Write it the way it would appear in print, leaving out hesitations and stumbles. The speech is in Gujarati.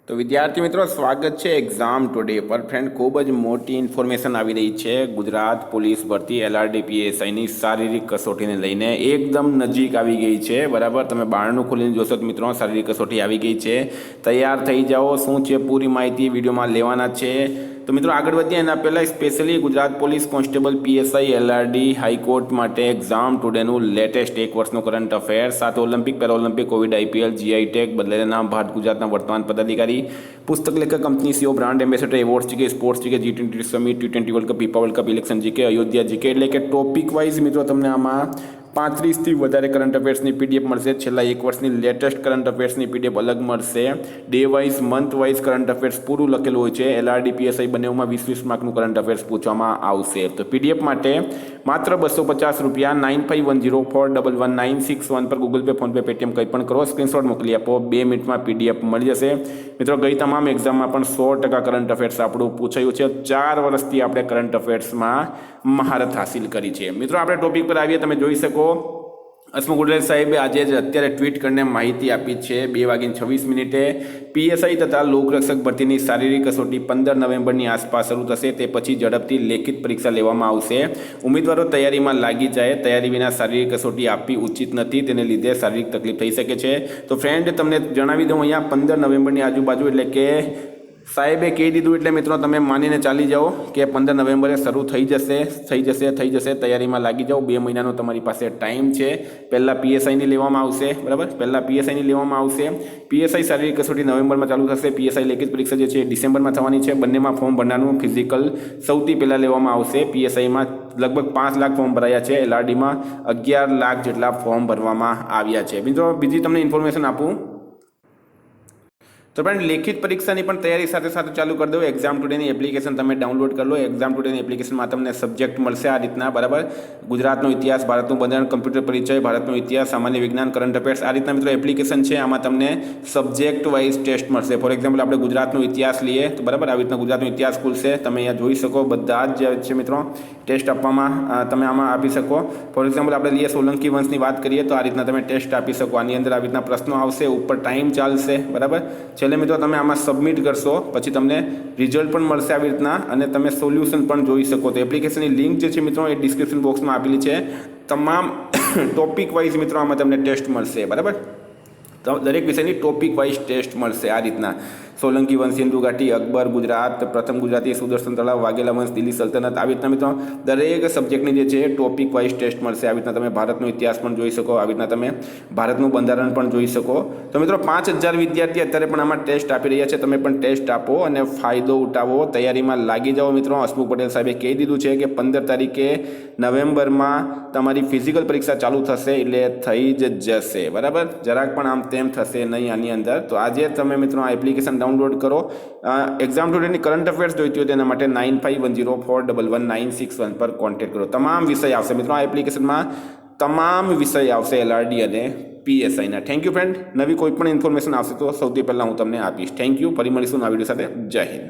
તો વિદ્યાર્થી મિત્રો સ્વાગત છે એક્ઝામ ટુડે પર ફ્રેન્ડ ખૂબ જ મોટી ઇન્ફોર્મેશન આવી રહી છે ગુજરાત પોલીસ ભરતી LRDPSIની શારીરિક કસોટીને લઈને એકદમ નજીક આવી ગઈ છે બરાબર। તમે બારણું ખોલીને જોશો તો મિત્રો શારીરિક કસોટી આવી ગઈ છે, તૈયાર થઈ જાઓ। શું છે પૂરી માહિતી વિડીયોમાં લેવાના છે। તો મિત્રો આગળ વધીએ એના પહેલાં specially Gujarat police constable PSI LRD high court માટે એક્ઝામ ટુડેનું લેટેસ્ટ એક વર્ષનું કરંટ અફેર, સાથે Olympic Paralympic Covid IPL GI tag બદલેલા નામ ભારત ગુજરાતના વર્તમાન પદાધિકારી, પુસ્તક લેખક company CEO brand ambassador award GK, sports GK, G20 summit, T20 world cup, FIFA world cup, election GK, Ayodhya GK, એટલે કે ટોપિક વાઇઝ મિત્રો તમને આમાં 35થી વધારે કરંટ અફેર્સની PDF મળશે। છેલ્લા એક વર્ષની લેટેસ્ટ કરંટ અફેર્સની PDF અલગ મળશે। Day wise month wise current affairs પૂરું લખેલું હોય છે। LRDPSI બંનેમાં 20-20 માર્કનું કરંટ અફેર્સ પૂછવામાં આવશે। તો PDF માટે માત્ર 250 રૂપિયા 9510411961 પર ગૂગલ પે, ફોનપે, પેટીએમ કંઈ પણ કરો, સ્ક્રીનશોટ મોકલી આપો, 2 મિનિટમાં PDF મળી જશે। મિત્રો ગઈ તમામ એક્ઝામમાં પણ 100% કરંટ અફેર્સ આપણું પૂછાયું છે। 4 વર્ષથી આપણે કરંટ અફેર્સમાં મહારત હાસિલ કરી છે। મિત્રો આપણે ટોપિક પર આવીએ, તમે જોઈ શકો હસમુખ ગુડરેજ સાહેબે આજે જ અત્યારે ટ્વીટ કરીને માહિતી આપી છે 2:26 PSI તથા લોકરક્ષક ભરતીની શારીરિક કસોટી 15 નવેમ્બરની આસપાસ શરૂ થશે। તે પછી ઝડપથી લેખિત પરીક્ષા લેવામાં આવશે। ઉમેદવારો તૈયારીમાં લાગી જાય, તૈયારી વિના શારીરિક કસોટી આપવી ઉચિત નથી, તેને લીધે શારીરિક તકલીફ થઈ શકે છે। તો ફ્રેન્ડ તમને જણાવી દઉં અહીંયા 15 નવેમ્બરની આજુબાજુ એટલે કે સાહેબે કહી દીધું એટલે મિત્રો તમે માનીને ચાલી જાઓ કે 15 નવેમ્બરે શરૂ થઈ જશે। તૈયારીમાં લાગી જાઓ, 2 મહિનાનો તમારી પાસે ટાઈમ છે। પહેલાં PSIની લેવામાં આવશે બરાબર, PSI શારીરિક કસોટી નવેમ્બરમાં ચાલુ થશે। PSI લેખિત પરીક્ષા જે છે ડિસેમ્બરમાં થવાની છે। બંનેમાં ફોર્મ ભરનારનું ફિઝિકલ સૌથી પહેલાં લેવામાં આવશે। PSIમાં લગભગ 5 લાખ ફોર્મ ભરાયા છે, LRDમાં 11 લાખ જેટલા ફોર્મ ભરવામાં આવ્યા છે। મિત્રો બીજી તમને ઇન્ફોર્મેશન આપું તો ફ્રેન્ડ લેખિત પરીક્ષાની પણ તૈયારી સાથે સાથે ચાલુ કરી દો। એક્ઝામ ટુડેની એપ્લિકેશન તમે ડાઉનલોડ કરી લો। એક્ઝામ ટુડેની એપ્લિકેશનમાં તમને સબ્જેક્ટ મળશે આ રીતના બરાબર, ગુજરાતનો ઇતિહાસ, ભારતનું બંધારણ, કમ્પ્યુટર પરિચય, ભારતનો ઇતિહાસ, સામાન્ય વિજ્ઞાન, કરંટ અફેર્સ, આ રીતના મિત્રો એપ્લિકેશન છે। આમાં તમને સબ્જેક્ટ વાઇઝ ટેસ્ટ મળશે। ફોર એક્ઝામ્પલ આપણે ગુજરાતનો ઇતિહાસ લઈએ તો બરાબર આવી રીતના ગુજરાતનો ઇતિહાસ ખુલશે, તમે અહીંયા જોઈ શકો બધા જ છે મિત્રો ટેસ્ટ આપવામાં તમે આમાં આપી શકો। ફોર એક્ઝામ્પલ આપણે લઈએ સોલંકી વંશની વાત કરીએ તો આ રીતના તમે ટેસ્ટ આપી શકો। આની અંદર આવી રીતના પ્રશ્નો આવશે, ઉપર ટાઈમ ચાલશે બરાબર। છેલ્લે મિત્રો તમે આમાં સબમિટ કરશો પછી તમને રિઝલ્ટ પણ મળશે આવી રીતના, અને તમે સોલ્યુશન પણ જોઈ શકો। તો એપ્લિકેશનની લિંક જે છે મિત્રો એ ડિસ્ક્રિપ્શન બોક્સમાં આપેલી છે। તમામ ટોપિક વાઇઝ મિત્રો આમાં તમને ટેસ્ટ મળશે બરાબર, તો દરેક વિષયની ટોપિક વાઇઝ ટેસ્ટ મળશે આ રીતના। સોલંકી વંશ, સિંધુ ઘાટી, અકબર, ગુજરાત, પ્રથમ ગુજરાતી, સુદર્શન તળાવ, વાઘેલા વંશ, દિલ્હી સલ્તનત, આવી રીતના મિત્રો દરેક સબ્જેક્ટની જે છે ટોપિક વાઇઝ ટેસ્ટ મળશે। આવી રીતના તમે ભારતનો ઇતિહાસ પણ જોઈ શકો, આવી રીતના તમે ભારતનું બંધારણ પણ જોઈ શકો। તો મિત્રો 5000 વિદ્યાર્થી અત્યારે પણ આમાં ટેસ્ટ આપી રહ્યા છે, તમે પણ ટેસ્ટ આપો અને ફાયદો ઉઠાવો, તૈયારીમાં લાગી જાઓ મિત્રો। હસમુખ પટેલ સાહેબે કહી દીધું છે કે 15 તારીખે નવેમ્બરમાં તમારી ફિઝિકલ પરીક્ષા ચાલુ થશે, એટલે થઈ જ જશે બરાબર, જરાક પણ આમ તેમ થશે નહીં આની અંદર। તો આજે તમે મિત્રો આ એપ્લિકેશન ડાઉનલોડ કરો। એક્ઝામ ટુડેની કરંટ અફેર્સ જોઈતી હોય તેના માટે 9510411961 પર કોન્ટેક્ટ કરો। તમામ વિષય આવશે મિત્રો આ એપ્લિકેશનમાં, તમામ વિષય આવશે LRD અને PSIના। થેન્ક યુ ફ્રેન્ડ, નવી કોઈ પણ ઇન્ફોર્મેશન આવશે તો સૌથી પહેલાં હું તમને આપીશ। થેન્ક યુ, ફરી મળીશું આ વિડીયો સાથે। જય હિન્દ।